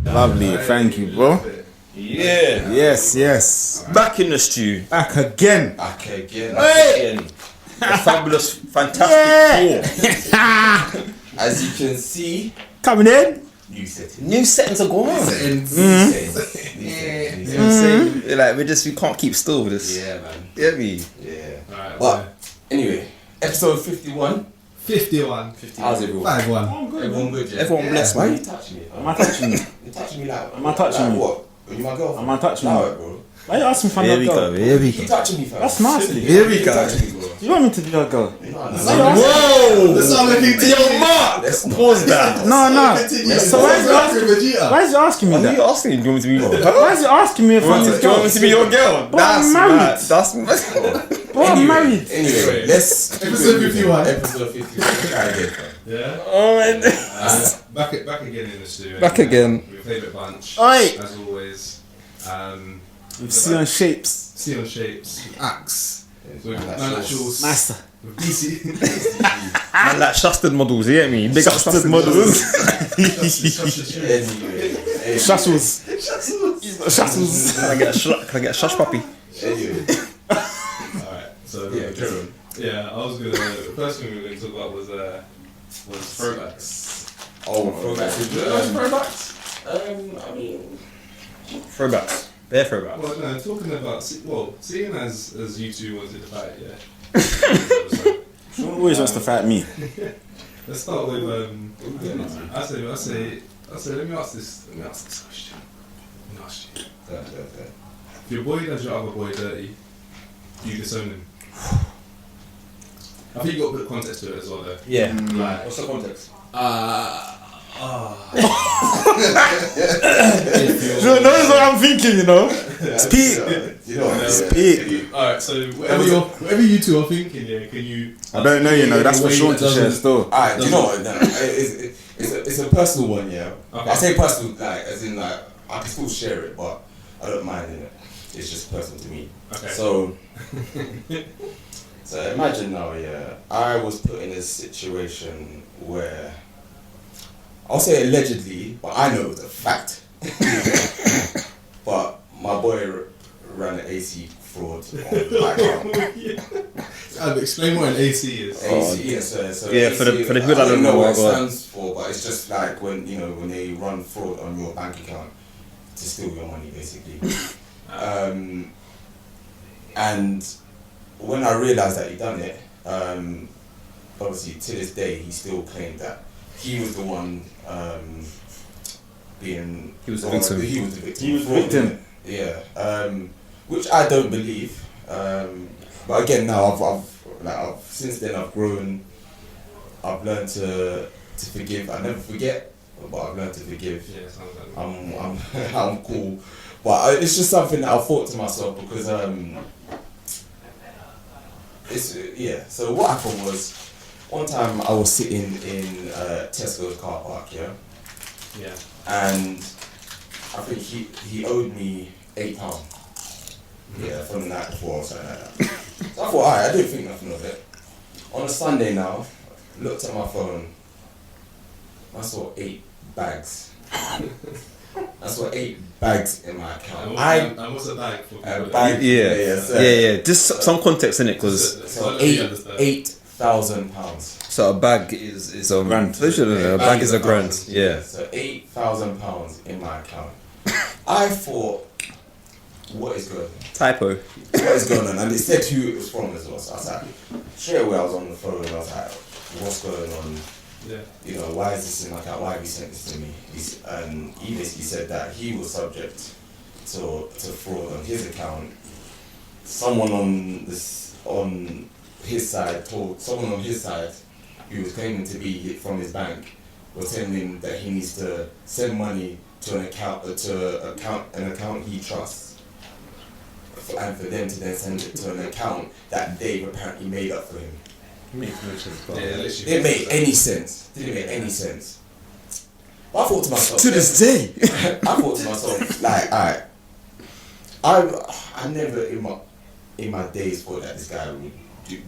Lovely, thank you, bro. Yeah. Yes. Back in the stew. Back again. Hey. A fabulous, fantastic tour. As you can see, Coming in. new settings are going on. Like we can't keep still with this. Yeah, man. Yeah, me. Yeah. Alright, But anyway, episode 51. 51. How's everyone? 5-1. Everyone good, yeah? Everyone blessed, Why are man. you touching me? Am I touching you? You're touching me like. Am I touching like you? What? Are you my girlfriend? Am I touching Allow you? it, bro. Why are you asking for Here my we girl? go. Here we Keep go. touching me, fam. That's nasty. Here we Keep go. touching me, bro. Do you want me to be your girl? No, Whoa! Let's start looking to Yo, Mark. Pause that. No. So why is he asking me What are you that? asking? Do you want me to be your girl? Why is he asking me if I'm his Do you girl? want me to be your girl? Bro, I'm married. That's Bro, I'm married. Anyway, let's. Episode 51. Episode 51. Try again, fam. Yeah. Oh man. Back again in the studio. Back again. Your favourite bunch. Oi. As always. With C on shapes. C on shapes. Axe. With Like naturals. Master. With DC. Man, like trusted models, you get me? Big up trusted models. Anyway. Shuttles. Shuttles. Can I get a shush puppy? Anyway. Alright, so Yeah, carry on. yeah, I was gonna. The first thing we were going to talk about was throwbacks. Oh, throwbacks. Throwbacks. I mean. Throwbacks. Bare throwbacks. Well, no, talking about seeing as you two wanted to fight, yeah. Someone always wants to fight me. Let's start with I say. Let me ask this question. Let me ask you. If your boy does your other boy dirty, do you disown him? I think you got to put context to it as well, though. Yeah. Like, What's the context? Notice what I'm thinking, you know? Speak. You know, Speak. alright, so whatever you two are thinking, yeah, can you? I don't know, you know, that's for Sean to share still. Alright, do you know what? No, it's a personal one, yeah. Okay. I say personal, like, as in, like, I can still share it, but I don't mind in it. It's just personal to me. Okay. So imagine now, yeah, I was put in a situation where, I'll say allegedly, but I know it was a fact. But my boy ran an AC fraud on my account. Explain what an AC is. AC, so Yeah, AC, for the people I that don't know what it what- stands for, but it's just like when they run fraud on your bank account to steal your money, basically. And when I realised that he'd done it, obviously to this day he still claimed that he was the one being. He was the victim. He was the victim. He was the victim. Yeah, which I don't believe. But again, now I've since then I've grown. I've learned to forgive. I never forget, but I've learned to forgive. Yeah, sounds like I'm cool, but it's just something that I thought to myself because So what happened was, one time I was sitting in Tesco's car park, yeah, and I think he owed me £8, yeah, from the night before or something like that. So I thought, alright, I didn't think nothing of it. On a Sunday now, looked at my phone. I saw 8 bags. I saw 8 bags in my account. And what's a bag for A people? bag. Yeah. Just some context in it, because So £8,000. £8,000. so a bag is a grand. A bag is a grand. Yeah. So £8,000 in my account. I thought, what is going on? Typo. What is going on? And it said who it was from as well. So I was like, straight away I was on the phone and I was like, what's going on? Yeah. You know, why is this in my account? Why have you sent this to me? And he basically said that he was subject to fraud on his account. Someone on his side told someone on his side who was claiming to be from his bank was telling him that he needs to send money to an account he trusts, and for them to then send it to an account that they've apparently made up for him. Yeah, Didn't make any sense. Didn't make any sense. But I thought to myself, To this day. I thought to myself, like, alright, I never in my days thought that this guy would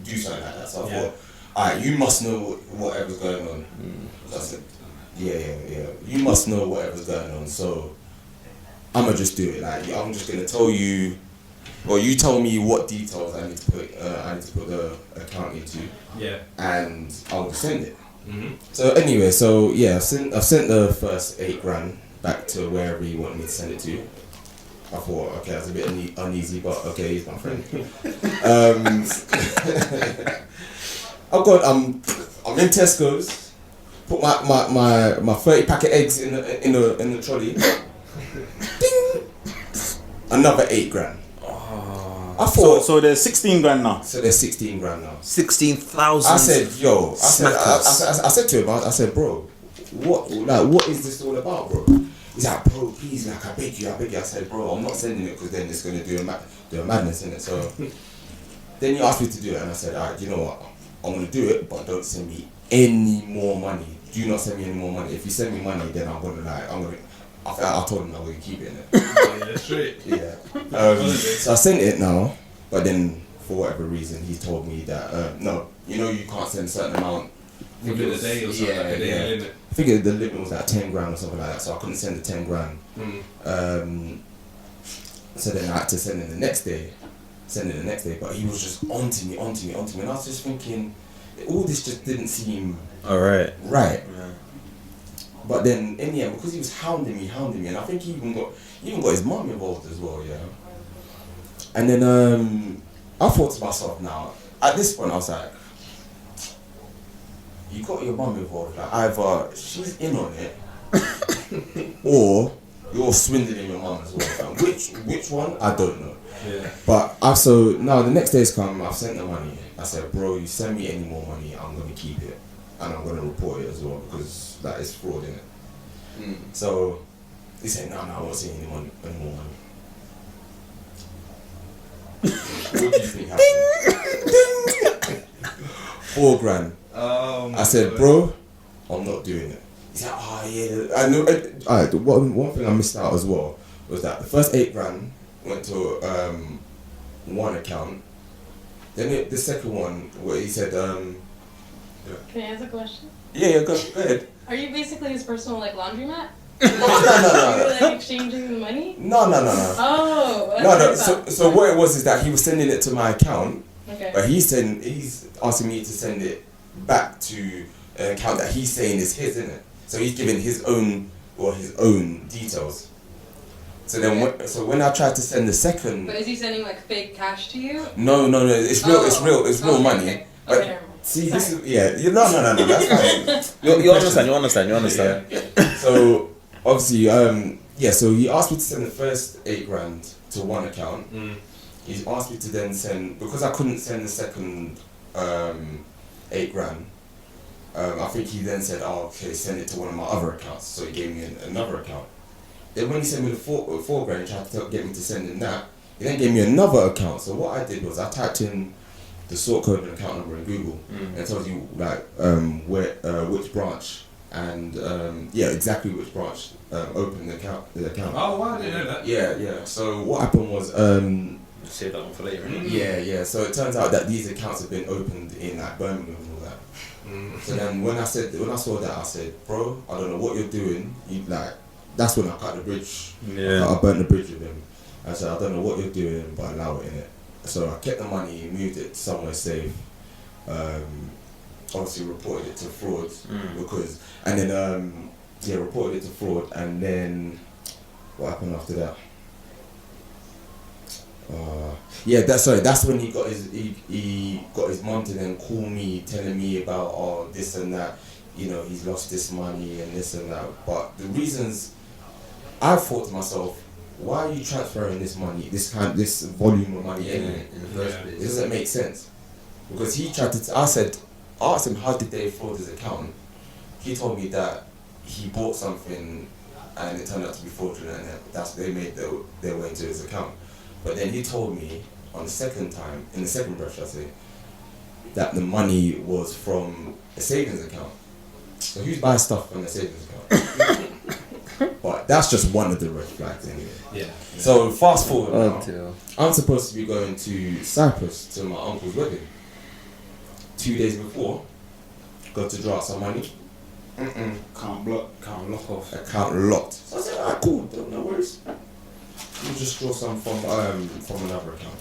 do something like that. So I thought, alright, you must know whatever's going on. So I said, yeah. You must know whatever's going on, so I'ma just do it. Like, I'm just gonna tell you, or you tell me what details I need to put the account into. Yeah. And I'll just send it. Mm-hmm. So anyway, so yeah, I've sent the first $8,000 back to wherever you want me to send it to. I thought, okay, that's a bit uneasy, but okay, he's my friend. I'm in Tesco's. Put my 30 pack of eggs in the trolley. Ding! Another $8,000. I thought So there's 16 grand now. So there's 16 grand now. 16,000. I said, yo, I said to him, I said, bro, what is this all about, bro? He's like, bro, please, like, I beg you. I said, bro, I'm not sending it because then it's gonna do a madness in it. So then he asked me to do it, and I said, alright, you know what? I'm gonna do it, but don't send me any more money. Do not send me any more money. If you send me money, then I told him I'm gonna keep it in it. Yeah, straight. Yeah. So I sent it now, but then for whatever reason he told me that no, you can't send a certain amount within a day or something. Like a day limit. I think the limit was like $10,000 or something like that, so I couldn't send the $10,000. So then I had to send it the next day. But he was just onto me, and I was just thinking, all this just didn't seem alright. Right. Yeah. But then in the end, because he was hounding me, and I think he even got his mum involved as well, yeah. And then I thought to myself, now at this point I was like, you got your mum involved, like either she's in on it, or you're swindling your mum as well. Fam. Which one? I don't know. Yeah. But so now the next day's come, I've sent the money. I said, bro, you send me any more money, I'm gonna keep it, and I'm gonna report it as well because that is fraud, innit? So he said, no, I won't see any more money. What do you think happened? $4,000. I said, bro, I'm not doing it. He's like, oh yeah, I know. Alright, one thing I missed out as well was that the first $8,000 went to one account. Then the second one, where he said, Can I ask a question? Yeah, go ahead. Are you basically his personal laundromat? No. Are you exchanging the money? No. Oh. No. So what it was is that he was sending it to my account, Okay. but he's asking me to send it back to an account that he's saying is his, isn't it? So he's giving his own details. So then, when I tried to send the second, But is he sending like fake cash to you? no, it's real, it's real money. Okay. But Okay, never mind. see, this is no, that's fine. You understand. Yeah. So obviously, so he asked me to send the first $8,000 to one account. He asked me to then send, because I couldn't send the second $8,000. I think he then said, oh, okay, send it to one of my other accounts. So he gave me another account. Then when he sent me the $4,000, he tried to get me to send him that. He then gave me another account. So what I did was I typed in the sort code and account number in Google, and it tells you like which branch and exactly which branch opened the account. Oh wow, I didn't know that. Yeah. So what happened was Save that one for later. yeah. So it turns out that these accounts have been opened in like Birmingham and all that. So then when I saw that, I said, bro, I don't know what you're doing. That's when I cut the bridge. Yeah. I burnt the bridge with him. I said, I don't know what you're doing, but allow it in it. So I kept the money, moved it somewhere safe. Obviously reported it to fraud reported it to fraud, and then what happened after that? That's when he got his mum to then call me, telling me about this and that. He's lost this money and this and that. But the reasons, I thought to myself, why are you transferring this money, this volume of money anyway? In the first place. It doesn't make sense. Because he tried to, I asked him how did they fraud his account. He told me that he bought something and it turned out to be fraudulent, and they made their way into his account. But then he told me in the second brush, that the money was from a savings account. So he's buying stuff from a savings account. But that's just one of the red flags anyway. Yeah. So fast forward now, dear. I'm supposed to be going to Cyprus to my uncle's wedding. 2 days before, got to draw out some money. Can't block. Can't lock off. Account locked. So I said, alright, cool, no worries. You just draw some from another account.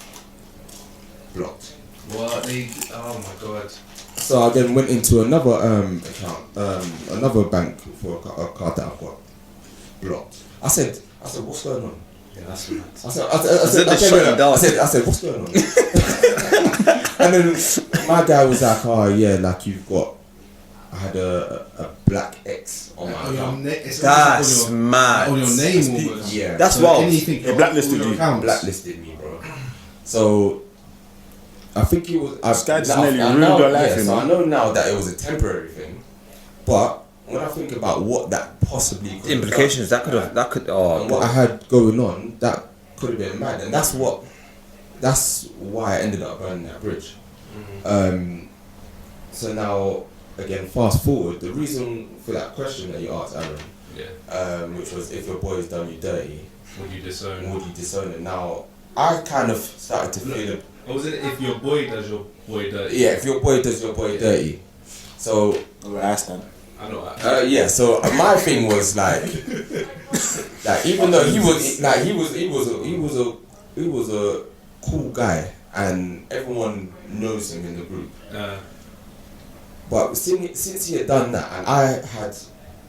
Blocked. What? Oh my god. So I then went into another account, another bank for a card that I've got. Blocked. I said, what's going on? Yeah, that's mad. I said, what's going on? And then my guy was like, oh yeah, like I had a black X on my account. That's mad. On your name almost. Yeah. That's So wild. anything They blacklisted you. Blacklisted me, bro. So I think it was. This guy just now- nearly I ruined know- your life, yeah, you so know. I know now that it was a temporary thing, but when I think about what that possibly could have Implications. done, That could. and what I had going on, that could have been mad, and that's why I ended up burning that bridge. So now, again, fast forward. The reason for that question that you asked, Aaron, which was if your boy's done you dirty, Would you disown? would you disown it? Now, I kind of started to feel it. What was it? If your boy does your boy dirty? Yeah, if your boy does your boy dirty. So, I asked that. I know that. yeah, so my thing was like even though he was a cool guy and everyone knows him in the group. But since he had done that, and I had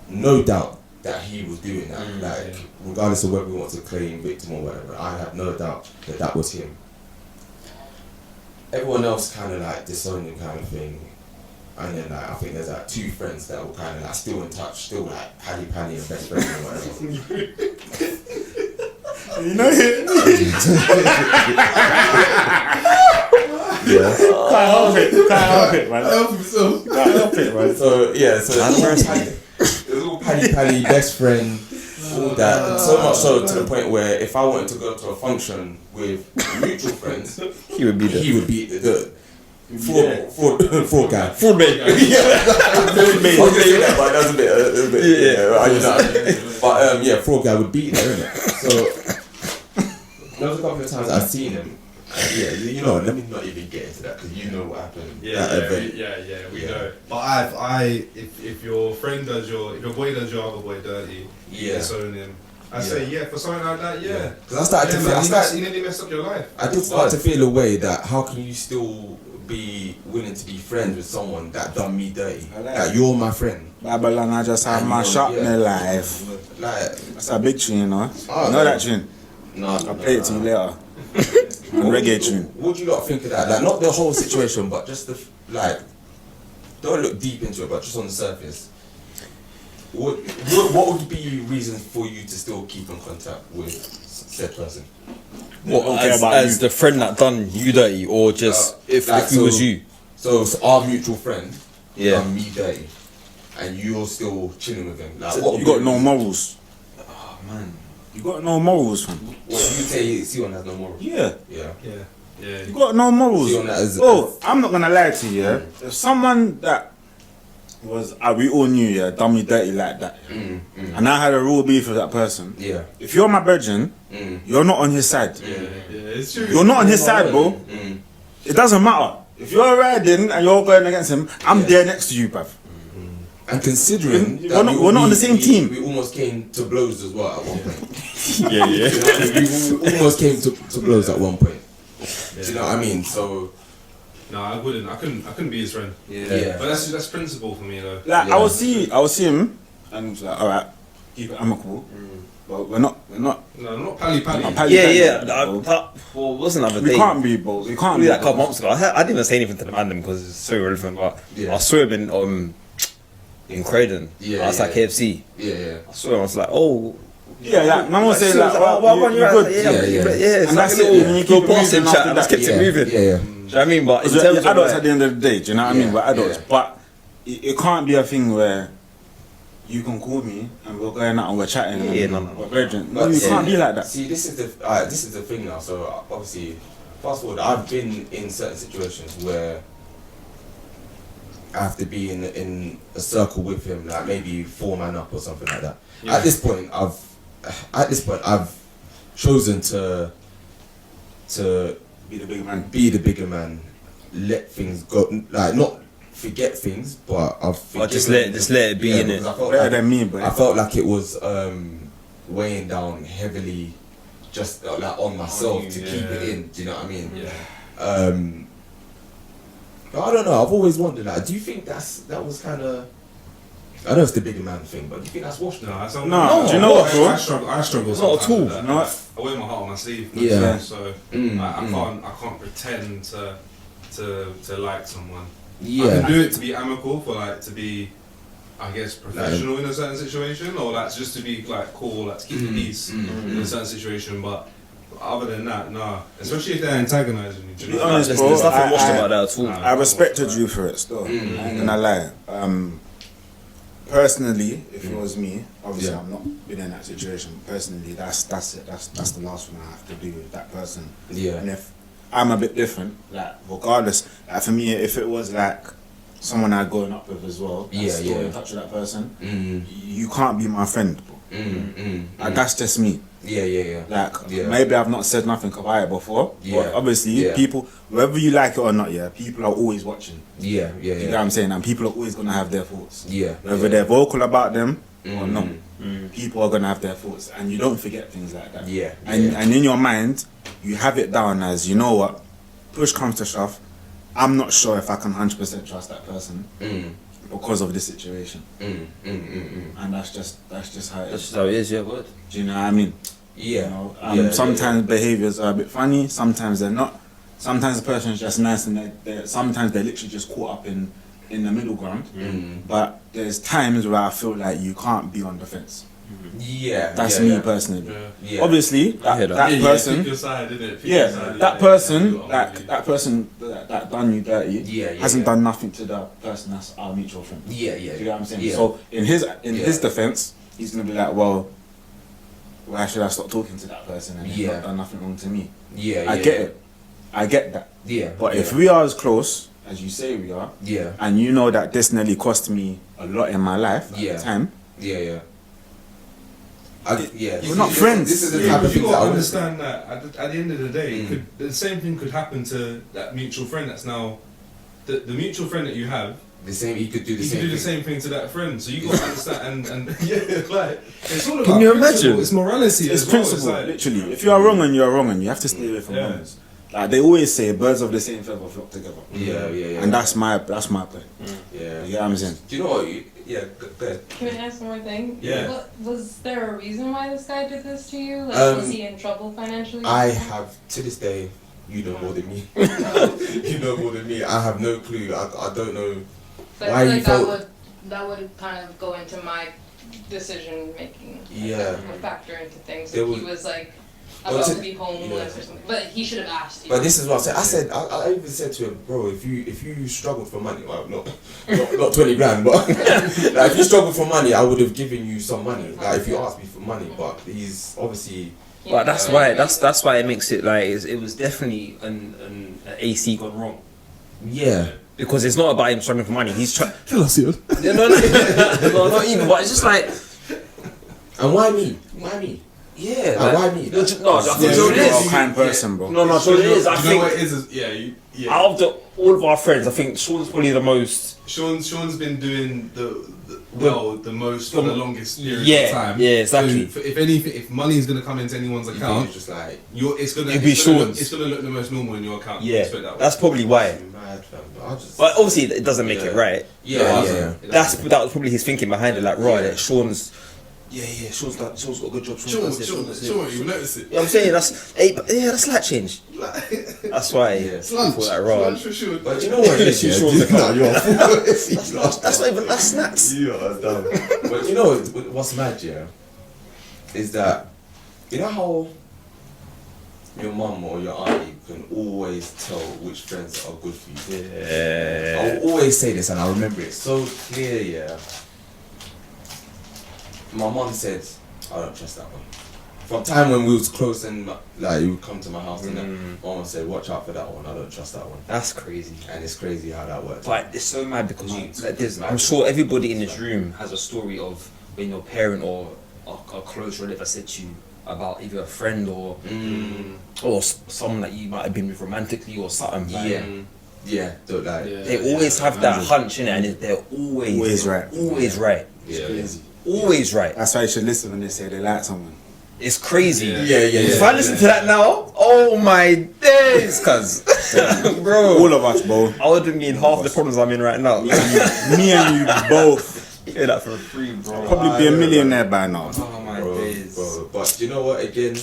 no doubt that he was doing that, regardless of whether we want to claim victim or whatever, I had no doubt that was him. Everyone else kind of like disowned him, kind of thing, and then like I think there's like two friends that were kind of like still in touch, still like pally and best friends or whatever. You know it. Yeah. Can't help it, man. Help himself. Can't help it, man. So yeah, so it was all pally, best friend, all that. So much so to the point where if I wanted to go to a function with mutual friends, He would be there. he would be the full guy. Full mate. I was gonna say that, but that was a bit, you know what I mean? But yeah, full guy would be there, innit? So there was a couple of times I've seen him. Yeah, you know, let me not even get into that because you know what happened. We Yeah. know. But if your friend does if your boy does your other boy dirty, Yeah. disown him. I say for something like that, yeah. Because I started to feel, he nearly messed up your life. I did start to feel a way that how can you still be willing to be friends with someone that done me dirty? Like you're my friend. Babylon, I just have my shot in the life. Like That's a big tune, you know. Oh, You know that tune? no, I'll play it to you later. Reggae tune. What do you lot think of that? Like not the whole situation, but just the like. Don't look deep into it, but just on the surface. What would be reasons for you to still keep in contact with said person? What, Don't care as, about as you. the friend that done you dirty, or just if like, it was you? So our mutual friend Yeah. done me dirty, and you're still chilling with him. Like, You got no morals. Oh man. You got no morals, fam. What you say? Sion has no morals. Yeah. Yeah. You got no morals. See on that as- I'm not gonna lie to you, yeah. If someone that was, we all knew, yeah, done me dirty like that, and I had a real beef with that person, Yeah. if you're my virgin, you're not on his side. It's true. You're not on his side, bro. It doesn't matter. If you're riding and you're going against him, I'm there next to you, bruv. And considering We're that not- we're not on the same team. we almost came to blows as well at one point. Yeah. You know what I mean? We almost came to blows at one point. Do you know what I mean? So No, I wouldn't. I couldn't be his friend. yeah. But that's principle for me though. Like Yeah. I will see him, and it's like, all right, keep it amicable, but we're not No, not pally. pally- Yeah. bro. Well, what's another We day? can't be, bro. We can't Probably be. that a couple months ago. I didn't even say anything to the man because it's so irrelevant. But Yeah. I saw him in Croydon. Yeah, I was like yeah. KFC. Yeah. I saw him. I was like, oh. Yeah, like man was saying so I like, was well, well, you you're good. right. Yeah. It's And like that's a it, little and you go keep past him, moving chat, after and just that. kept it moving. Yeah. Do you know what I mean? But in Because terms we're of adults like, at the end of the day, do you know what I mean? Yeah, We're adults, yeah. but it can't be a thing where you can call me and we're going out and we're chatting. Yeah, and no. we're virgin. No, But you see- can't be like that. See, this is the thing now. So obviously, fast forward. I've been in certain situations where I have to be in a circle with him, like maybe 4 man up or something like that. Yeah. At this point, I've chosen to Be the big man. be the bigger man, let things go, like not forget things, but I've Or just let it be, innit? because I felt Better like- than me, but I felt like it was weighing down heavily, just like on myself to keep it in. Do you know what I mean? Yeah. But I don't know. I've always wondered. Like, do you think that was kind of? I know it's the bigger man thing, but do you think that's washed? No, No, do you know what, bro? I struggle. Not at sometimes all. with that. You know what? I wear my heart on my sleeve. Yeah. So Mm, I can't pretend to like someone. I Yeah. can do it to be amicable, for like to be, I guess, professional in a certain situation, or like just to be like cool, like to keep the peace in a certain situation. But other than that, nah. Especially if they're antagonising you. Do you Be know? honest, There's bro, nothing washed I- about that at all. I respected you for it still. I ain't gonna lie. Personally, if it was me, obviously Yeah. I'm not been in that situation. Personally, that's it. That's the last thing I have to do with that person. Yeah. And if I'm a bit different, like regardless, like for me, if it was like someone I'd grown up with as well, that's Yeah, still yeah. in touch with that person, Mm, you can't be my friend, bro. Like, that's just me. Yeah. Like Yeah. maybe I've not said nothing about it before, Yeah. but obviously Yeah. people, whether you like it or not, yeah, people are always watching. Yeah. You know what I'm saying? And people are always gonna have their thoughts. Yeah. Whether they're vocal about them or Mm. not, people are gonna have their thoughts, and you don't forget things like that. Yeah. And in your mind, you have it down as, you know what, push comes to shove, I'm not sure if I can 100% trust that person because of this situation, and that's just how it That's is. just how it is, yeah, word. Do you know what I mean? Yeah. You know, Yeah, sometimes behaviors are a bit funny, sometimes they're not. Sometimes the person's just nice, and sometimes they're literally just caught up in the middle ground. But there's times where I feel like you can't be on the fence. Yeah. That's yeah, me yeah. personally. Yeah. Obviously, I hear that that. Pick person, your side, innit? Pick yeah, your side, that yeah. person, Yeah. like that person that done you dirty, Yeah, hasn't yeah. done nothing to the person that's our mutual friend. Yeah. Do you know what I'm saying? Yeah. So in his Yeah. defense, he's gonna be like, well, why should I stop talking to that person and he's Yeah. not done nothing wrong to me? Yeah. I get it. I get that. Yeah. But yeah. if we are as close as you say we are, Yeah. and you know that this nearly cost me a lot in my life at Yeah. the time, Yeah. Yeah. We're not friends. This is the Yeah, type but of you thing that gotta I would understand that at the end of the day, the same thing could happen to that mutual friend that's now the mutual friend that you have. the same. He could do the You same. can do the thing. same thing to that friend, so you got to understand and yeah, like it's all about Can you principle, imagine? It's morality. it's as well. principle. like- Literally, if you are wrong and you are wrong, and you have to stay away from Yeah. wrongs. Like they always say, birds of the same feather flock together. Yeah. And that's my point. Yeah. You know what I'm saying? Do you know what? Yeah. Go ahead. Can I ask one more thing? Yeah. Was there a reason why this guy did this to you? Like, was he in trouble financially? I have to this day. You know more than me. You know more than me. I have no clue. I don't know. But why I feel he like felt- that would kind of go into my decision making. Yeah. Would factor into things. There If he was- was like Well, about to- to be homeless or something. But he should have asked you. But this is what I said. I even said to him, bro, if you struggled for money, well, not 20 grand, but like if you struggled for money, I would have given you some money. Like if you asked me for money, but he's obviously. You But know, that's like, why that's why it makes it like it was definitely an AC gone wrong. Yeah. Because it's not about him struggling for money. He's trying. Tell us, you. No, not even. But it's just like, And why me? Why me? yeah. Like, why me? No, I think Yeah, so it you're is. a kind person, bro. No, so it is. I You know what think it is? Yeah, yeah. out of all of our friends, I think Sean's probably the most. Sean's been doing the most for the longest period Yeah, of time. yeah, exactly. So if anything, if money is gonna come into anyone's You account, think it's just like it's gonna It'd be Sean's. It's gonna look the most normal in your account. Yeah, Let's put it that way. that's probably why. mad, fam. But I just. But obviously, it doesn't make it right. Yeah. That was probably his thinking behind it. Like, right, that Sean's. Yeah, Sean's got a good job. Sean, does this, does this. you notice it. You know what I'm saying? That's slight change. That's why. Yeah. I thought that raw. Lunch for sure. But you know what? Unless you Sean's account. That's That's not even. That's snacks. You are dumb. But you know what's mad, yeah? Is that you know how your mum or your auntie can always tell which friends are good for you. Yeah. I'll always say this, and I remember it so clear. Yeah. My mum said, "I don't trust that one." From time when we was close and like you would come to my house and then my mum said, "Watch out for that one. I don't trust that one." That's crazy. And it's crazy how that works. But it's so mad because I'm sure everybody in this room has a story of when your parent or a close relative said to you about either a friend or someone that you might have been with romantically or something. Like, Yeah. Yeah, don't like. Yeah. They always have that hunch in it, and they're always right. Always right. Yeah. Always right. That's why you should listen when they say they like someone. It's crazy. Yeah. If I listen to that now, oh my days, cuz. Bro. All of us, bro. I wouldn't mean half the problems I'm in right now. Me and you both. Hear that for free, bro. Probably be a millionaire by now. Oh my Bro, days. bro. But you know what? Again,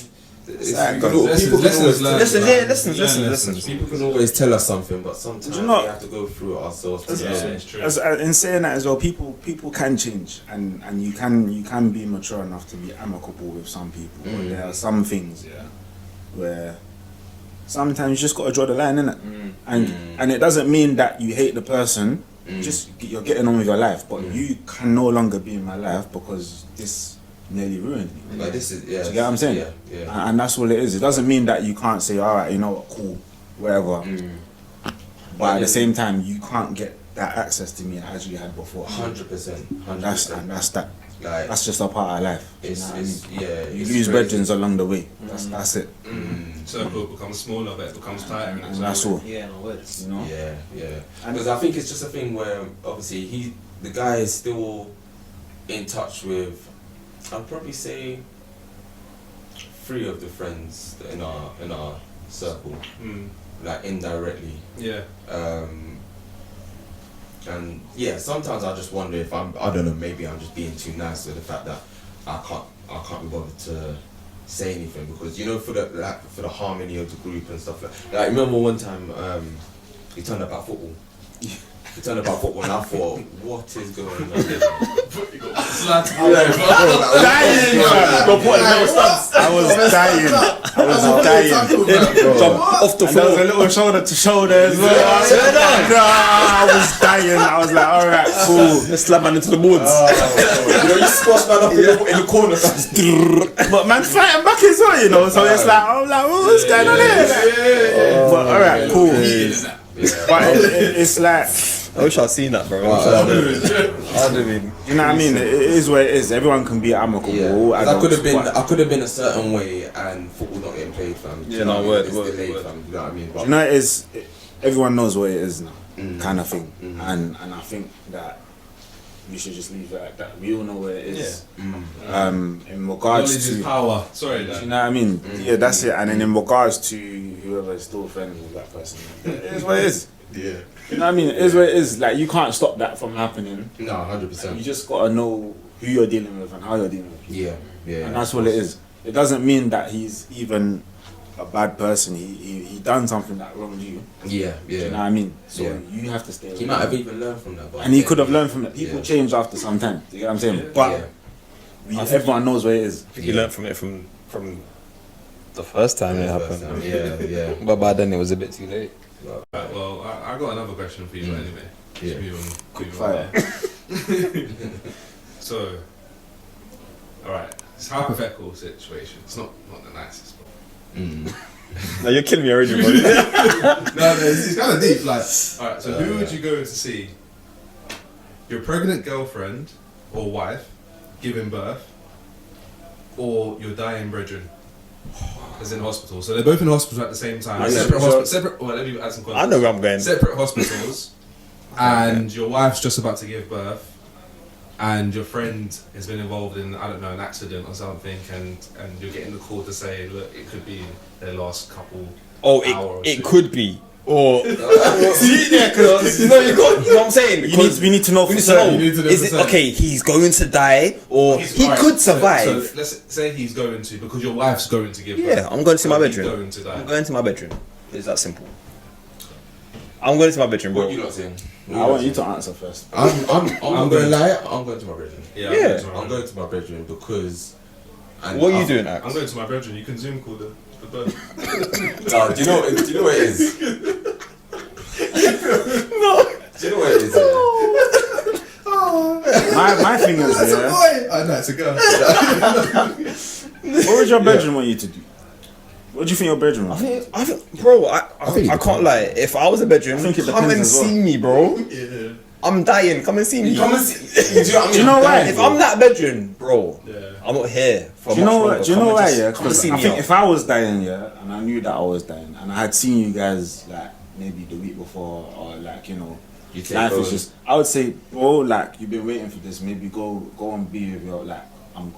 like people lessons learned. Listen. People can always tell us something, but sometimes Do you know- we have to go through it ourselves. To Yeah, know. it's true. In saying that as well, people can change, and you can be mature enough to be amicable with some people. But there are some things, where sometimes you just gotta draw the line, innit? And it doesn't mean that you hate the person. Just you're getting on with your life, but you can no longer be in my life because this nearly ruined me. Like this is Do you get what I'm saying? Yeah. And that's all it is. It doesn't mean that you can't say, all right, you know what, cool, whatever. But at the same time, you can't get that access to me as you had before. 100%. That's that. Like That's just a part of life. it's You it's lose crazy. brethren along the way. That's it. Circle becomes smaller, but it becomes tighter. And that's all. Yeah, no words. You know. Yeah. Because I think it's just a thing where obviously the guy is still in touch with, I'd probably say, 3 of the friends in our circle, like indirectly. Yeah. And yeah, sometimes I just wonder if I don't know, maybe I'm just being too nice with the fact that I can't be bothered to say anything, because you know, for the harmony of the group and stuff like remember one time he turned up at football. He turned up at football and I thought, what is going on? Dying, I was dying. Jump off the And there was a floor. little shoulder to shoulder as well. I was dying. I was like, all right, cool. Let's slap man into the boards. You know, you squash man up in the corner. But man fighting back as well, you know. So it's like, I'm like, what's going on here? But all right, cool. But it's like, I wish I'd seen that, bro. I mean, you know what I mean? It is what it is. Everyone can be amicable. Yeah, I I could have been a certain way and football not getting played, fam. Yeah, no, word. It's delayed, fam. You know what I mean? But You know, it is. Everyone knows what it is now, kind of thing. And I think that we should just leave it at that. We all know what it is. In Knowledge regards is to, power. Sorry, you Dan. know what I mean? Yeah, that's it. And then in regards to whoever is still friends with that person, it is what it is. yeah, You know what I mean? It is what it is. Like, you can't stop that from happening. no, You 100%. just gotta know who you're dealing with and how you're dealing with. Yeah. And that's all it is. It doesn't mean that he's even a bad person. He done something that wronged you. Yeah, Do you know what yeah. I mean? So Yeah. you have to stay away. He might have even learned from that. But And he could have learned from it. People Yeah. change after some time. Do you get what I'm saying? Yeah. But Yeah. everyone knows what it is. I think you learned from it from the first time it happened. Yeah. But by then it was a bit too late. Right, well, I got another question for you anyway. Yeah. Just move on. Quick Move on. fire. So, alright, it's a hypothetical situation. It's not the nicest. No, you're killing me already, bro. No, it's kind of deep. Like, alright, so who would you go to see? Your pregnant girlfriend or wife giving birth, or your dying brethren is in hospital. So they're both in hospital at the same time. Yeah. Separate So- hospitals. Separate. Well, let me add some context. I know where I'm going. Separate hospitals, and your wife's just about to give birth, and your friend has been involved in, I don't know, an accident or something, and you're getting the call to say, look, it could be their last couple. Oh, hour or it two. could be. Or See, yeah, because you know what I'm saying. we need to know for We need to certain. know. You need to know Is for it certain. okay? He's going to die, or he Alright, could survive. So let's say he's going to, because your wife's going to give birth. Yeah, I'm going to my So he's bedroom. going to die. I'm going to my bedroom. It's that simple. I'm going to my bedroom, What bro. you not saying? I want you to answer first. I'm not gonna lie. I'm going to my bedroom. Yeah, Yeah. I'm going to my bedroom because. And What are you I've- doing, Axe? I'm going to my bedroom. You can Zoom call the birth. No, do you know what it is? No. Do you know what it is? My thing is, yeah, I know, it's a girl. what would your bedroom want you to do? What do you think your bedroom I would? think, bro, I think it can't depends. lie. If I was a bedroom, I think it come and depends as well. see me, bro. Yeah. I'm dying. Come and see me. Come and see. Do you know what I mean? Do you know why? If I'm that bedroom, bro, Yeah. I'm not here. For Do you much know longer. what? Do you Come know and why? just- Yeah, come and because see I me think out. if I was dying, yeah, and I knew that I was dying, and I had seen you guys like maybe the week before, or like, you know, You take life is over. just. I would say, bro, like you've been waiting for this. Maybe go and be with your like.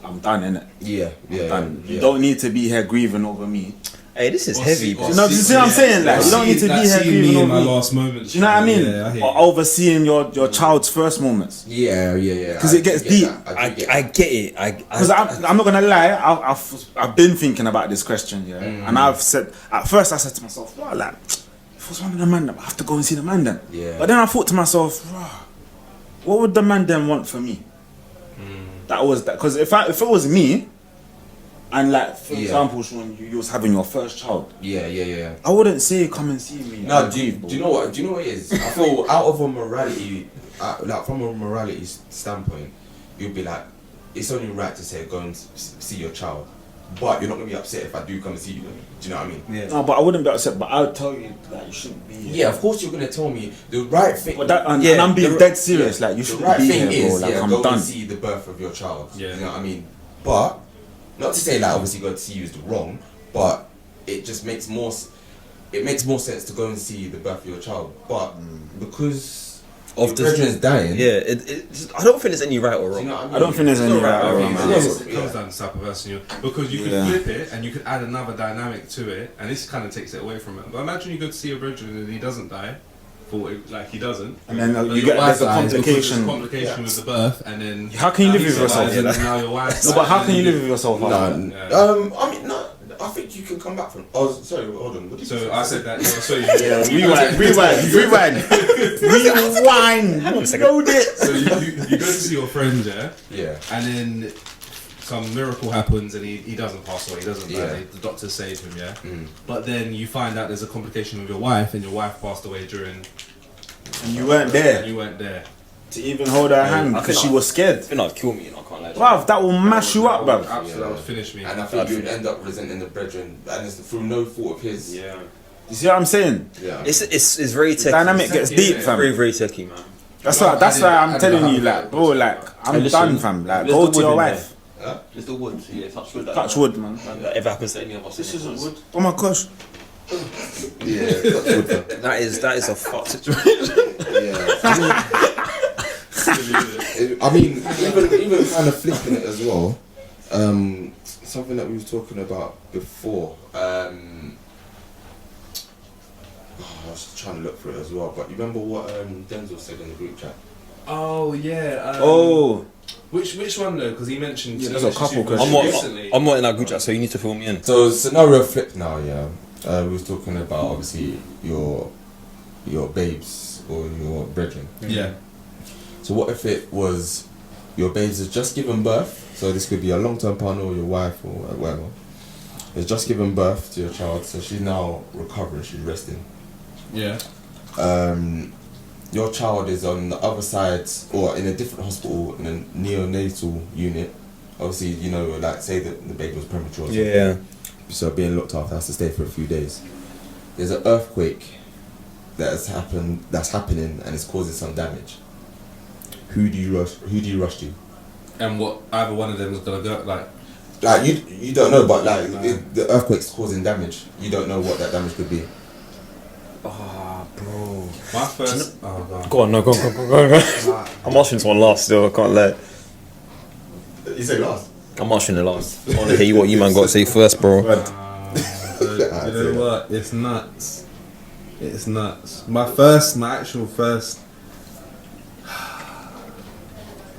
I'm done, innit? Yeah, Done. You don't need to be here grieving over me. Hey, this is Or heavy, see- bro. or You know, you see what I'm saying? Like, you don't need to be here seeing me grieving in over my me. last moments. Do you know what I mean? Yeah, I hear Or you. overseeing your child's first moments. Yeah. 'Cause it gets deep. I get it. Because I'm not gonna lie, I've been thinking about this question, yeah, and I've said at first I said to myself, "Wow, like if it was one of the man, them, I have to go and see the man then." Yeah. But then I thought to myself, "Wow, what would the man then want for me?" That was that because if it was me, and like for Yeah. example, Sean, you was having your first child, Yeah. I wouldn't say come and see me. No, I'd do leave, you know what? Do you know what it is? I feel out of a morality, like from a morality standpoint, you'd be like, it's only right to say go and see your child, but you're not gonna be upset if I do come and see you. Do you know what I mean? Yeah. No, but I wouldn't be upset. But I would tell you that you shouldn't be here. Yeah, of course you're gonna tell me the right thing. But that and Yeah, I'm being the- dead serious. yeah, Like you the shouldn't right be thing here, bro. is, Like yeah, I'm go done. and see the birth of your child. Yeah. You know what I mean? But not to say like obviously going to see you is the wrong, but it just makes more. It makes more sense to go and see the birth of your child, but because Of your the- brethren's dying. Yeah, I don't think there's any right or Do wrong. you know what I mean? I don't think there's any It's not right or or wrong, wrong, man. It comes down to the type of person you because you could Yeah. flip it and you could add another dynamic to it, and this kind of takes it away from it. But imagine you go to see your brethren and he doesn't die, like he doesn't, And then but you your get wife there's a dies because there's complication. a complication with the birth, and then How can you live he with yourself? survives, Yeah, and now your wife. No, but how can you live with yourself? after that? No, I mean, no. I think you can come back from. Oh, sorry, hold on. What did you So say? I said that. So you, Rewind. Load it. So you go to see your friend, yeah, Yeah. and then some miracle happens and he doesn't pass away, he doesn't die, Yeah. the doctor saved him, yeah. Mm. But then you find out there's a complication with your wife, and your wife passed away during. And you weren't And there you weren't there. to even hold her hand I because think she was scared. I think that'd kill me, you know, I can't lie. Bruv, that will mash you up, bruv. Absolutely, that would finish me. And I think you'd end up resenting the brethren, and it's through no fault of his. Yeah. You see what I'm saying? Yeah. It's very techy. Dynamic gets deep, Very, fam. very techy, man. That's why I'm I telling didn't you, have like, bro, like, I'm Hey, listen, done, fam. Like, there's go the to wood your in wife. Huh? Just the wood, yeah, touch wood. Touch wood, man. That ever happens to any of us. This isn't wood. Oh my gosh. Yeah. That's good. That is a fucked situation. Yeah. I mean, even kind of flipping it as well. Something that we were talking about before. I was trying to look for it as well, but you remember what Denzel said in the group chat? Oh yeah. Oh. Which one though? Because he mentioned. Yeah, he there's a mentioned couple two questions. recently. I'm not in that group chat, so you need to fill me in. So scenario flip now, yeah. We was talking about obviously your babes or your brethren. Yeah. So what if it was your babes has just given birth? So this could be a long-term partner or your wife or whatever. Has just given birth to your child, so she's now recovering, she's resting. Yeah. Your child is on the other side or in a different hospital in a neonatal unit. Obviously, you know, like say that the baby was premature or something. Yeah. So being looked after, has to stay for a few days. There's an earthquake that's happening and it's causing some damage. Who do you rush to? And what either one of them is gonna go like. Like you don't know, but like if the earthquake's causing damage, you don't know what that damage could be. Oh, bro. My first. Oh god. Go on, no, go on. I'm answering this one last still, I can't let. You say last. I'm answering the last. I want to hear what you man got to say first, bro. You know what? It's nuts. It's nuts. My actual first.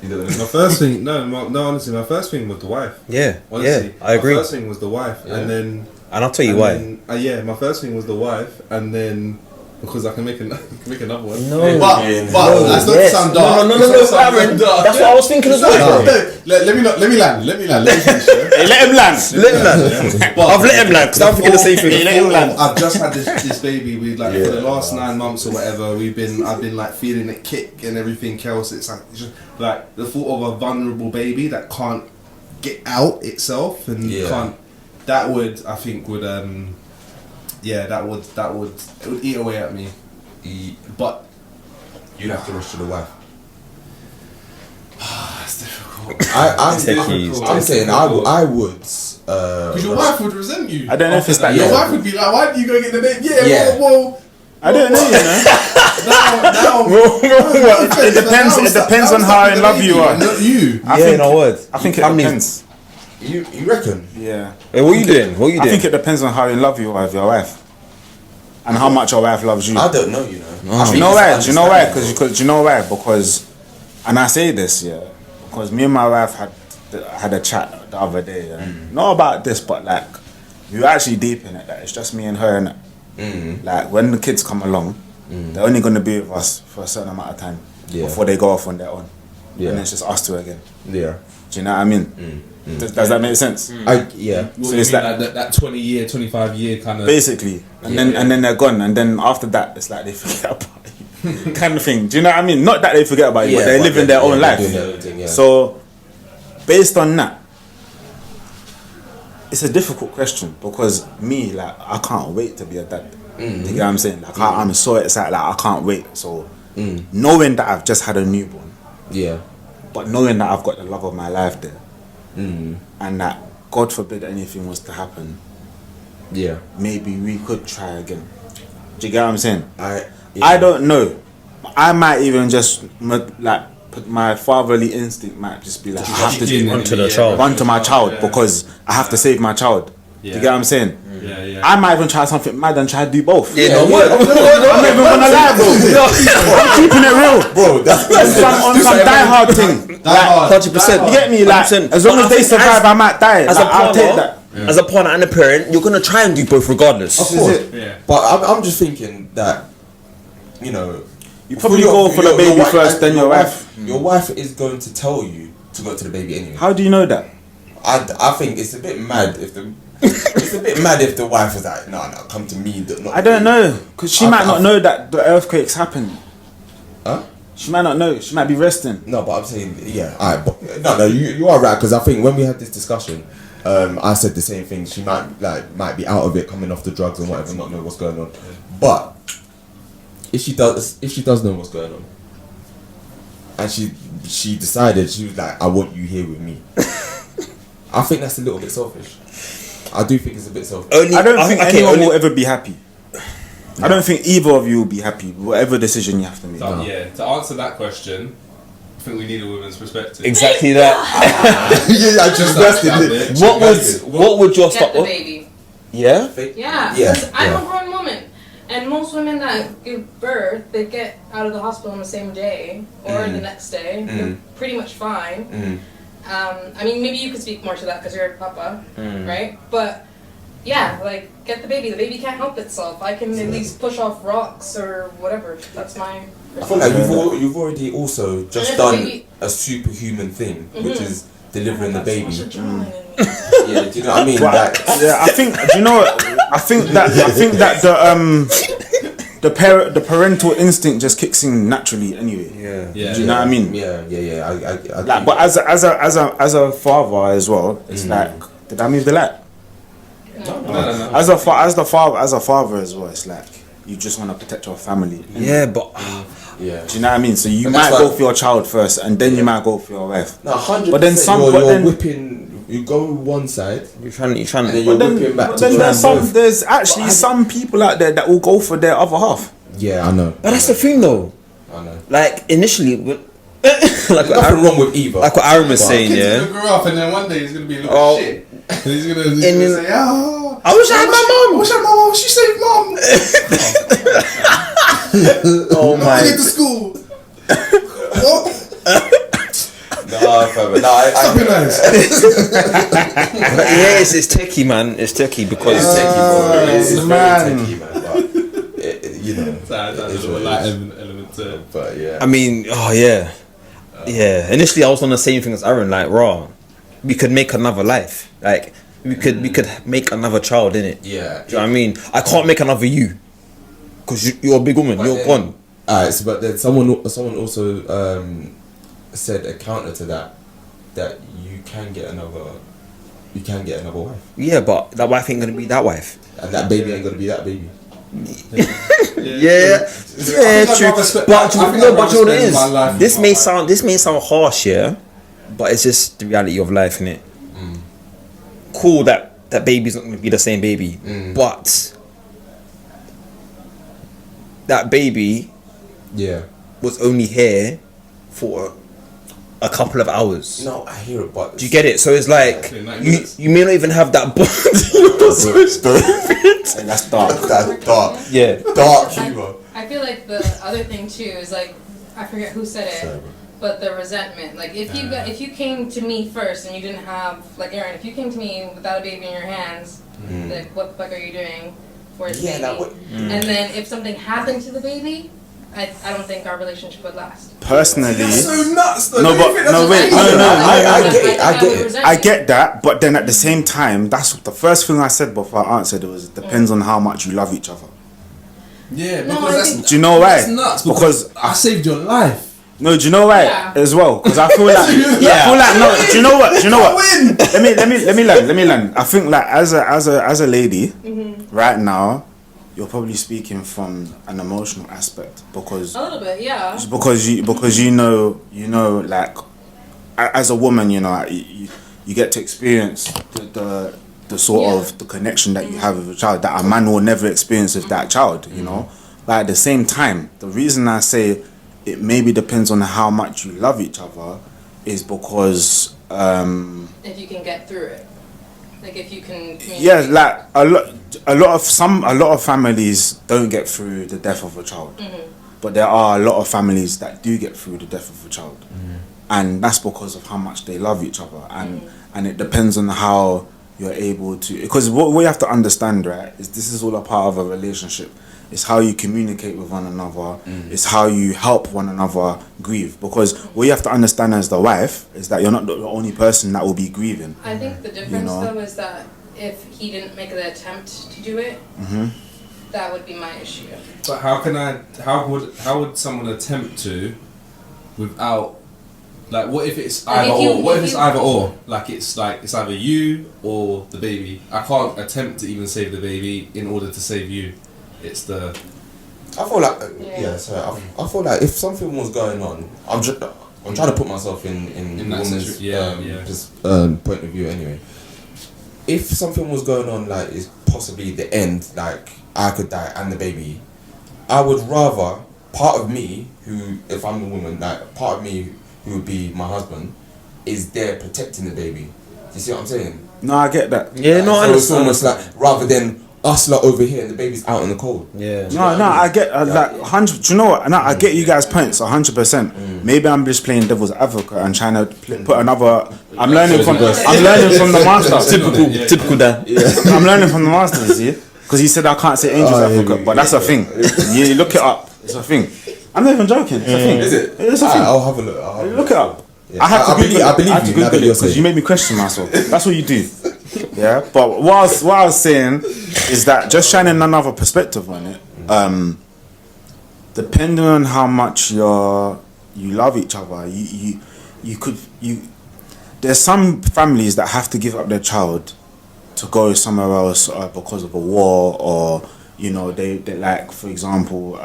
You don't My first thing, honestly, my first thing was the wife. Yeah, Honestly, yeah, I agree. My first thing was the wife, Yeah. and then. And I'll tell you and why. then- yeah, my first thing was the wife, and then because I can make another one. No. But that's not Yes. sound dark. No, It's not sound Aaron, dark. that's what I was thinking as well, bro. Let me land. Let me finish. Yeah? Hey, let him land. Let him land. But I've let him land because I'm thinking the same thing. Let him land. I've just had this baby with like for the last 9 months or whatever. I've been like feeling it kick and everything else. It's just like the thought of a vulnerable baby that can't get out itself and Yeah. can't. That would I think would yeah that would it would eat away at me. But You'd have to rush to the wife. it's difficult. I'm saying I would. Because your wife would resent you. I don't know if it's that. Your Yeah. wife would be like, "Why do you go get the baby?" Yeah. Well, I don't know, you know. It It depends on how in love you are. Not you. I Yeah, think, no word. I think it Families- depends. You reckon? Yeah. Hey, what are you doing? What are you I doing? think it depends on how in love you are with your wife, and how much your wife loves you. I don't know, you know. I Do think you know it's why? Do you know why? understandable. Because do you know why? Because, and I say this, yeah, because me and my wife had a chat the other day, not about this, but like we were actually deep in it. That it's just me and her, and like when the kids come along, they're only gonna be with us for a certain amount of time before they go off on their own, Yeah. and it's just us two again. Yeah. Do you know what I mean? Does that make sense? Yeah. So So it's it's like like- that 20 year, 25 year kind of. Basically, and then they're gone, and then after that, it's like they forget about you, kind of thing. Do you know what I mean? Not that they forget about you, but they're living their own life. doing their own thing, yeah. So, based on that, it's a difficult question because me, like, I can't wait to be a dad. You get what I'm saying? Like, I'm so excited, like, I can't wait. So, knowing that I've just had a newborn, Yeah. but knowing that I've got the love of my life there, and that God forbid anything was to happen, Yeah. maybe we could try again. Do you get what I'm saying? I don't know. I might even just like put my fatherly instinct might just be like I have to do Run to the child. run to my child Yeah. because I have to save my child. Do Yeah. you get what I'm saying? Yeah, yeah. I might even try something mad and try to do both. Yeah, no word. I'm not even gonna lie, bro. I'm keeping it real. bro, that's On some die hard thing. Die hard. 100%. You get me? Like 100%. as long But as I they think survive, I might die. As Like, a I'll take partner, that. as a partner and a parent, you're gonna try and do both regardless. Of course. Yeah. But I'm just thinking that, you know, You probably go for the baby first, then your wife. Your wife is going to tell you to go to the baby anyway. How do you know that? I think it's a bit mad if the it's a bit mad if the wife was like, no, come to me. Not I don't know, because she might not know that the earthquakes happen. Huh? She might not know. She might be resting. No, but I'm saying, yeah, alright, but no, you are right, because I think when we had this discussion, I said the same thing. She might be out of it, coming off the drugs and whatever, not know what's going on. But if she does know what's going on, and she decided, she was like, I want you here with me. I think that's a little bit selfish. I do think it's a bit selfish. I don't think anyone will ever be happy. I don't think either of you will be happy with whatever decision you have to make. So, yeah, to answer that question, I think we need a woman's perspective. Exactly that. Yeah, I just rested. What would your Get stop? the baby. Yeah. Yeah, Yeah, because I'm yeah. a grown woman, and most women that give birth, they get out of the hospital on the same day or the next day. They're pretty much fine. I mean, maybe you could speak more to that because you're a papa, right? But yeah, like get the baby. The baby can't help itself. I can at least push off rocks or whatever. That's my. I feel like you've already also just And the done baby- a superhuman thing, which is delivering the That's baby. such a adrenaline in me. Yeah, do you know what I mean? But, Like, yeah, I think. Do you know what? I think that the parental instinct just kicks in naturally anyway. Yeah. Yeah. Do you know what I mean? Yeah. I Like, but as a father as well, it's like, did I move the light? No. As a father as well, it's like you just want to protect your family. Yeah, but yeah. Do you know what I mean? So you And might that's go why- for your child first, and then you might go for your wife. No, 100%. But then you're whipping. You go one side, you're trying and then to. you're whipping back to try and both. There's actually some people out there that will go for their other half. Yeah, I know. But that's the thing, though. I know. Like initially, like There's what nothing Aaron, wrong with either. like what Aaron was But- saying, Kid's yeah. gonna grow up and then one day he's gonna be looking Oh. shit. And he's gonna then- say, oh, I wish I had my I mum. wish I had my mum. She saved mum. Oh I my. get to school. What? No, I Stop it, nice. But yeah, it's techie, man. It's techie because It's techie, bro. It's man. very techie, man. But you know, That's it's a what it light is. element to it. But yeah. I mean, oh yeah, yeah. Initially, I was on the same thing as Aaron. Like, raw, we could make another life. Like, we could make another child in it. Yeah. Do you know what I mean? I can't make another you, because you're a big woman. But You're then- gone. Alright, so, but then someone also said a counter to that you can get another wife, Yeah, but that wife ain't gonna be that wife. and that baby ain't gonna be that baby. Yeah, true. But you know what it is? This may sound harsh, yeah, but it's just the reality of life, innit? Cool that baby's not gonna be the same baby, but that baby Yeah. was only here for a couple of hours. No, I hear it, but Do you get it? So it's like you may not even have that bond. And that's dark. That's dark. Yeah. Dark humor. I feel like the other thing too is like, I forget who said it, Sorry. but the resentment. Like if you came to me first and you didn't have, like Aaron, if you came to me without a baby in your hands, like what the fuck are you doing? Where's the baby? And then if something happened to the baby, I don't think our relationship would last. Personally, That's so nuts though. No, but I get it. I get that, but then at the same time, that's the first thing I said before I answered. It was it depends on how much you love each other. Yeah, No, because I that's think- Do you know why? That's nuts Because I saved your life. no, do you know why Yeah. as well? Because I feel like I feel like no. Do you know what? Do you know what? Let me learn. I think like as a lady, right now, you're probably speaking from an emotional aspect because A little bit, yeah. because you know like as a woman, you know you get to experience the sort of the connection that you have with a child that a man will never experience with that child, you know. But at the same time, the reason I say it maybe depends on how much you love each other is because If you can get through it, like if you can. yeah, like a lot of families don't get through the death of a child, but there are a lot of families that do get through the death of a child, and that's because of how much they love each other, and it depends on how you're able to. Because what we have to understand, right, is this is all a part of a relationship. It's how you communicate with one another. It's how you help one another grieve. Because what you have to understand as the wife is that you're not the only person that will be grieving. I think the difference though is that if he didn't make the attempt to do it, that would be my issue. But how would someone attempt to without, like, what if it's Like either if you- or? What if if it's you- either or? Like it's either you or the baby. I can't attempt to even save the baby in order to save you. It's the I feel like Yeah. I feel like if something was going on, I'm trying to put myself in that woman's situation. just point of view anyway. If something was going on, like it's possibly the end, like I could die and the baby, I would rather part of me who, if I'm the woman, like part of me who would be my husband, is there protecting the baby. You see what I'm saying? No, I get that. Yeah, no, I So it's understand. almost like rather than us lot over here and the baby's out in the cold. Yeah. No, I get like 100. Do you know what? No, I get you guys' points 100%. Maybe I'm just playing devil's advocate and trying to put another. I'm learning from the master. Typical dad. I'm learning from the master. You see, because he said I can't say angel's advocate, but that's a thing. You look it up. It's a thing. I'm not even joking. It's a thing. Is it? It's a thing. I'll have a look. I'll have a Look it up. Yeah. I had to Google it. I believe I had to you now Google that it you're because saying. you made me question myself. That's what you do. Yeah, but what I was saying is that just shining another perspective on it, depending on how much you love each other, there's some families that have to give up their child to go somewhere else because of a war, or you know they like, for example,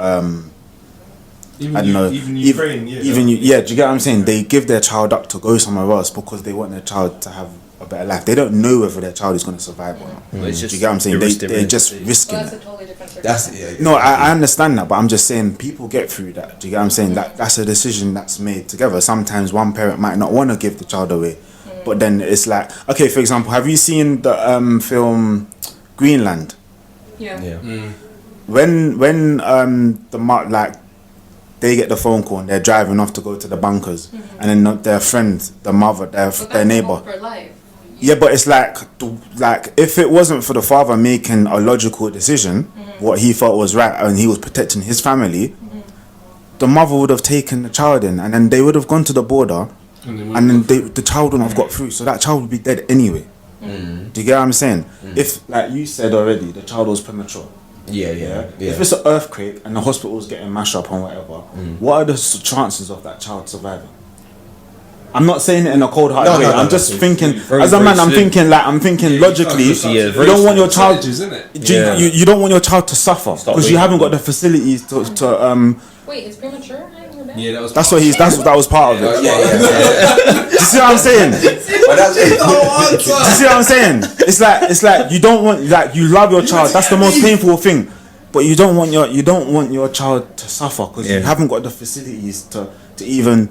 even I don't know. even Ukraine. Do you get what I'm saying? They give their child up to go somewhere else because they want their child to have a better life. They don't know whether their child is going to survive or not. It's Do just you get what I'm saying? They're just risking Well, that's it. a totally different That's circumstance. No, I understand that, but I'm just saying people get through that. Do you get what I'm saying? That's a decision that's made together. Sometimes one parent might not want to give the child away, but then it's like, okay, for example, have you seen the film Greenland? Yeah. When they get the phone call and they're driving off to go to the bunkers, and then their friend, the mother, But that's their neighbor. For life. Yeah, but it's like if it wasn't for the father making a logical decision, what he felt was right, and he was protecting his family, the mother would have taken the child in, and then they would have gone to the border, and then the child wouldn't have got through, so that child would be dead anyway. Do you get what I'm saying? If, like you said already, the child was premature. Yeah. If it's an earthquake and the hospital's getting mashed up and whatever, what are the chances of that child surviving? I'm not saying it in a cold-hearted way. I'm just thinking, as a man, I'm thinking logically. You don't want your child. isn't it? You don't want your child to suffer because you haven't got the facilities to Wait, it's premature? Yeah, that was. That's what that was part of it. Yeah. Do you see what I'm saying? Do But that's you see what I'm saying? It's like you don't want, like, you love your child. That's the most painful thing. but you don't want your child to suffer because you haven't got the facilities to even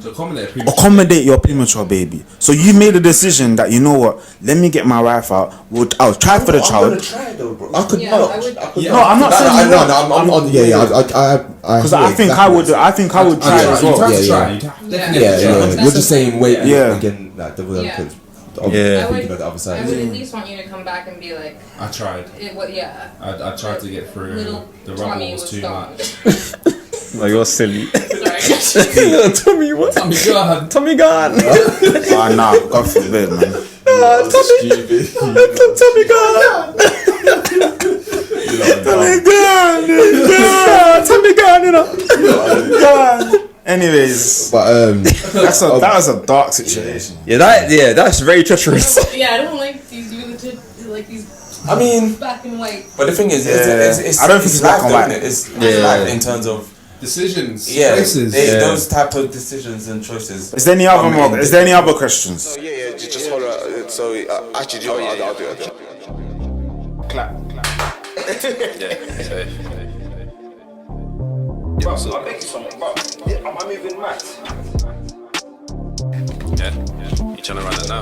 accommodate your premature baby. So you made a decision that, you know what, let me get my wife out. I'll try for the child. I'm gonna try though, bro. I could Yeah, not. I would- No, I'm not saying No, I'm on. Yeah. because I think I would try as well. Yeah. You're just saying wait. Yeah. Again, like the Yeah. because I thinking would, about the other I side. would at least want you to come back and be like, I tried. yeah. I tried to get through. Little The rubber Tommy was too gone. much. Like, you're silly. Sorry. Tommy, what? Tommy gone. Tommy gone. Nah, God forbid, man. Tommy gone. Tommy gone, you know. God. Anyways, But that was a dark situation. That's very treacherous. Yeah, I don't like these like these I mean, black and white. but the thing is, it's I don't think it's black and white. It's life in terms of Decisions, choices. choices. Those type of decisions and choices. Is there any other questions? Yeah, just hold on. So, actually, do you know what? I'll do it. Clap. I'm making something, but am I moving mad? Yeah. You trying to run it now?